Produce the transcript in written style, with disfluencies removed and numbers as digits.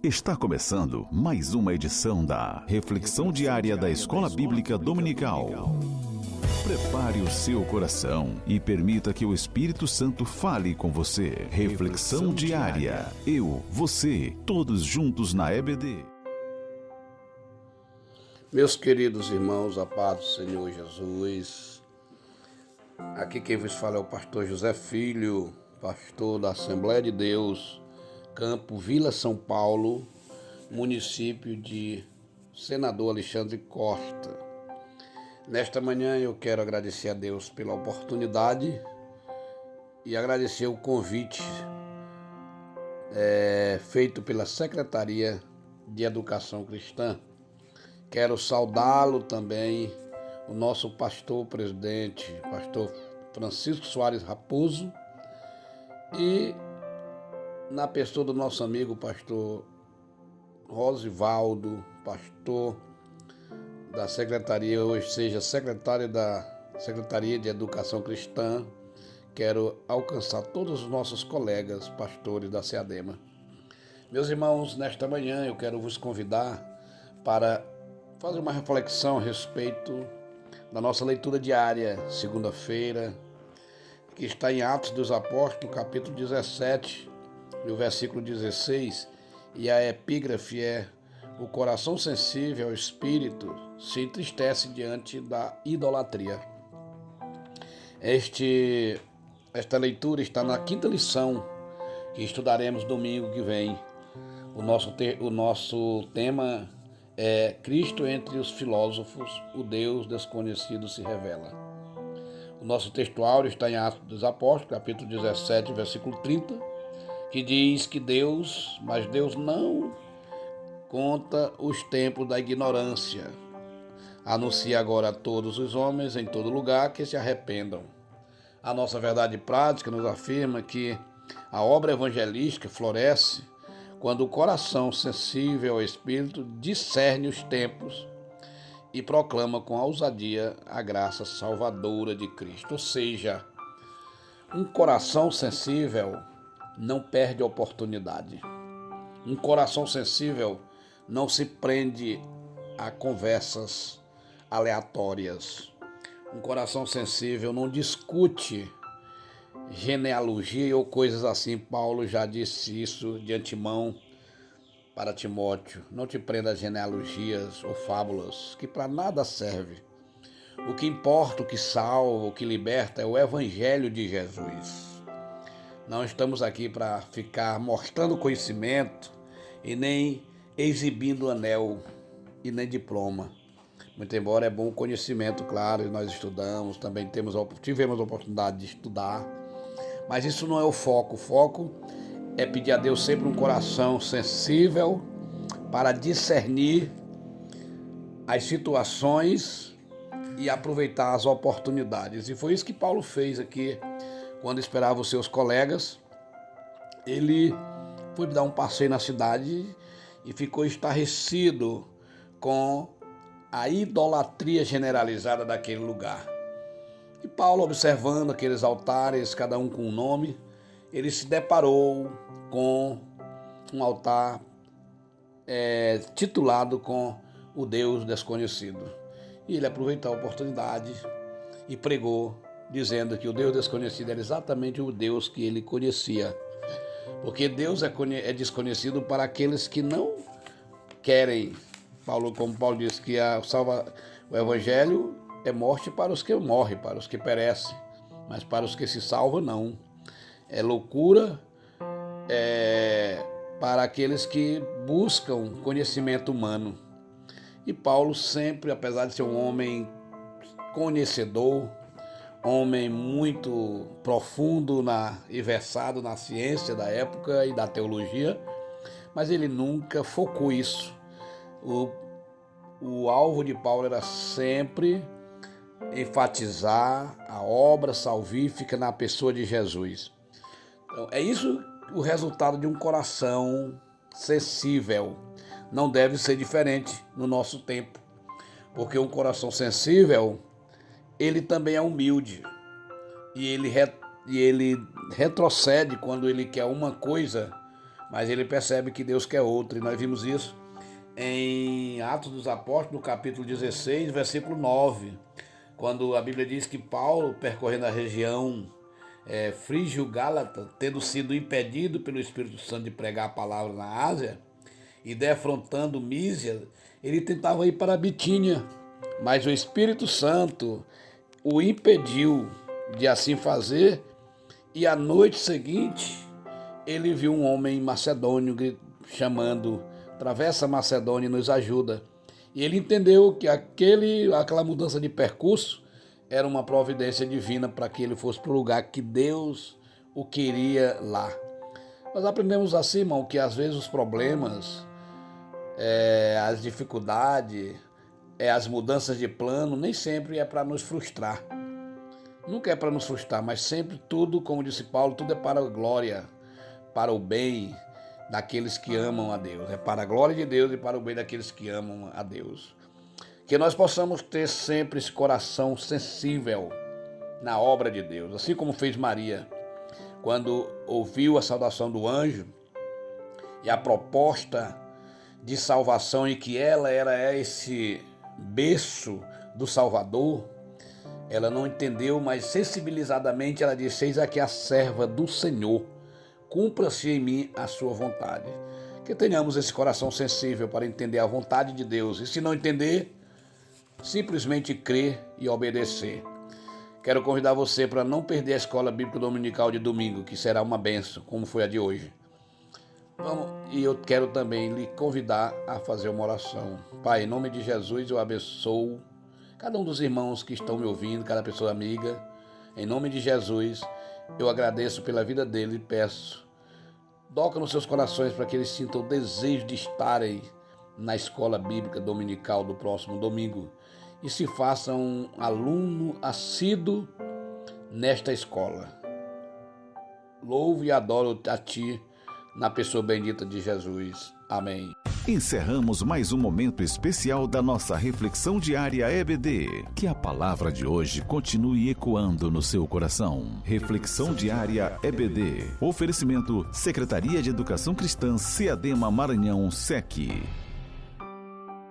Está começando mais uma edição da Reflexão Diária da Escola Bíblica Dominical. Prepare o seu coração e permita que o Espírito Santo fale com você. Reflexão Diária. Eu, você, todos juntos na EBD. Meus queridos irmãos, a paz do Senhor Jesus. Aqui quem vos fala é o pastor José Filho, pastor da Assembleia de Deus, Campo Vila São Paulo, município de Senador Alexandre Costa. Nesta manhã eu quero agradecer a Deus pela oportunidade e agradecer o convite feito pela Secretaria de Educação Cristã. Quero saudá-lo também, o nosso pastor presidente, pastor Francisco Soares Raposo, e na pessoa do nosso amigo pastor Rosivaldo, pastor da secretaria, hoje seja secretário da Secretaria de Educação Cristã. Quero alcançar todos os nossos colegas pastores da SEADEMA. Meus irmãos, nesta manhã eu quero vos convidar para fazer uma reflexão a respeito da nossa leitura diária, segunda-feira, que está em Atos dos Apóstolos, capítulo 17, no versículo 16, e a epígrafe é: o coração sensível ao Espírito se entristece diante da idolatria. Esta leitura está na quinta lição, que estudaremos domingo que vem. O nosso tema é Cristo entre os filósofos, o Deus desconhecido se revela. O nosso textuário está em Atos dos Apóstolos, capítulo 17, versículo 30, que diz que Deus não conta os tempos da ignorância. Anuncia agora a todos os homens em todo lugar que se arrependam. A nossa verdade prática nos afirma que a obra evangelística floresce quando o coração sensível ao Espírito discerne os tempos e proclama com ousadia a graça salvadora de Cristo. Ou seja, um coração sensível não perde oportunidade. Um coração sensível não se prende a conversas aleatórias. Um coração sensível não discute genealogia ou coisas assim. Paulo já disse isso de antemão para Timóteo. Não te prenda a genealogias ou fábulas, que para nada serve. O que importa, o que salva, o que liberta é o Evangelho de Jesus. Não estamos aqui para ficar mostrando conhecimento e nem exibindo anel e nem diploma. Muito embora é bom o conhecimento, claro, nós estudamos, também tivemos a oportunidade de estudar, mas isso não é o foco. O foco é pedir a Deus sempre um coração sensível para discernir as situações e aproveitar as oportunidades. E foi isso que Paulo fez aqui. Quando esperava os seus colegas, ele foi dar um passeio na cidade e ficou estarrecido com a idolatria generalizada daquele lugar. E Paulo, observando aqueles altares, cada um com um nome, ele se deparou com um altar titulado com o Deus desconhecido. E ele aproveitou a oportunidade e pregou, dizendo que o Deus desconhecido era exatamente o Deus que ele conhecia. Porque Deus é desconhecido para aqueles que não querem. Como Paulo diz que o Evangelho é morte para os que morrem, para os que perecem, mas para os que se salvam não. É loucura para aqueles que buscam conhecimento humano. E Paulo sempre, apesar de ser um homem conhecedor, homem muito profundo e versado na ciência da época e da teologia, mas ele nunca focou isso. O alvo de Paulo era sempre enfatizar a obra salvífica na pessoa de Jesus. Então, é isso o resultado de um coração sensível. Não deve ser diferente no nosso tempo, porque um coração sensível, ele também é humilde e ele retrocede quando ele quer uma coisa mas ele percebe que Deus quer outro. E nós vimos isso em Atos dos Apóstolos, no capítulo 16, versículo 9, quando a Bíblia diz que Paulo, percorrendo a região frígio-gálata, tendo sido impedido pelo Espírito Santo de pregar a palavra na Ásia, e defrontando Mísia, ele tentava ir para a Bitínia, mas o Espírito Santo o impediu de assim fazer, e à noite seguinte ele viu um homem macedônio chamando: atravessa a Macedônia e nos ajuda. E ele entendeu que aquela mudança de percurso era uma providência divina para que ele fosse para o lugar que Deus o queria lá. Nós aprendemos assim, irmão, que às vezes os problemas, as dificuldades, as mudanças de plano, nem sempre é para nos frustrar. Nunca é para nos frustrar, mas sempre tudo, como disse Paulo, tudo é para a glória, para o bem daqueles que amam a Deus. É para a glória de Deus e para o bem daqueles que amam a Deus. Que nós possamos ter sempre esse coração sensível na obra de Deus, assim como fez Maria, quando ouviu a saudação do anjo e a proposta de salvação, e que ela era esse berço do Salvador. Ela não entendeu, mas sensibilizadamente ela disse: eis aqui a serva do Senhor, cumpra-se em mim a sua vontade. Que tenhamos esse coração sensível para entender a vontade de Deus, e se não entender, simplesmente crer e obedecer. Quero convidar você para não perder a Escola Bíblica Dominical de domingo, que será uma bênção, como foi a de hoje. E eu quero também lhe convidar a fazer uma oração. Pai, em nome de Jesus, eu abençoo cada um dos irmãos que estão me ouvindo, cada pessoa amiga. Em nome de Jesus, eu agradeço pela vida dele e peço: toca nos seus corações para que eles sintam o desejo de estarem na Escola Bíblica Dominical do próximo domingo e se façam um aluno assíduo nesta escola. Louvo e adoro a Ti, na pessoa bendita de Jesus. Amém. Encerramos mais um momento especial da nossa reflexão diária EBD. Que a palavra de hoje continue ecoando no seu coração. Reflexão diária EBD. Oferecimento: Secretaria de Educação Cristã, CEADEMA Maranhão, SEC.